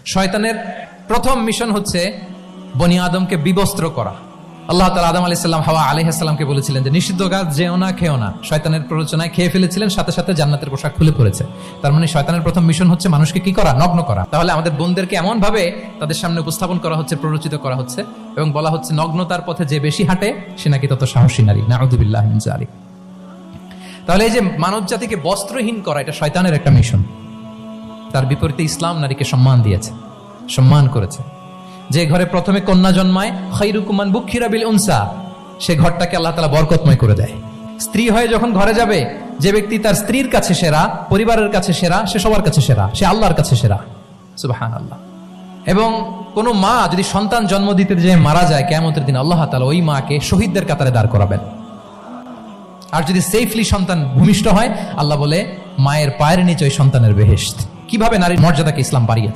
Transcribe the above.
শয়তানের প্রথম মিশন হচ্ছে বনি আদমকে বিবস্ত্র করা। আল্লাহ তাআলা আদম আলাইহিস সালাম হাওয়া আলাইহিস সালামকে বলেছিলেন যে নিষিদ্ধ গাছ যেও না, খেও না। শয়তানের প্ররোচনায় খেয়ে ফেলেছিলেন, সাথে সাথে জান্নাতের পোশাক খুলে পড়েছে। তার মানে শয়তানের প্রথম মিশন হচ্ছে মানুষকে কি করা? নগ্ন করা। তাহলে আমাদের বোনদেরকে এমন ভাবে তাদের সামনে উপস্থাপন করা হচ্ছে, প্ররোচিত করা হচ্ছে এবং বলা হচ্ছে নগ্নতার পথে যে বেশি হাঁটে সে নাকি তত সাহসী নারী। নাউযুবিল্লাহি মিন যালিক। তাহলে এই যে মানব জাতিকে বস্ত্রহীন করা, এটা শয়তানের একটা মিশন। তার বিপরীতে ইসলাম নারীকে সম্মান দিয়েছে, সম্মান করেছে। যে ঘরে প্রথমে কন্যা জন্মায়, খায়রুকুম মান বুখিরা বিল উনসা, সে ঘরটাকে আল্লাহ তাআলা বরকতময় করে দেয়। স্ত্রী হয়ে যখন ঘরে যাবে, যে ব্যক্তি তার স্ত্রীর কাছে সেরা, পরিবারের কাছে সেরা, সে সবার কাছে সেরা, সে আল্লাহর কাছে সেরা। সুবহানাল্লাহ। এবং কোন মা যদি সন্তান জন্ম দিতে যে মারা যায়, কিয়ামতের দিন আল্লাহ তাআলা ওই মাকে শহীদদের কাতারে দাঁড় করাবেন। আর যদি সেফলি সন্তান ভূমিষ্ঠ হয়, আল্লাহ বলে মায়ের পায়ের নিচে ওই সন্তানের বেহেশত। কিভাবে নারীর মর্যাদাকে ইসলাম বাড়িয়েছে।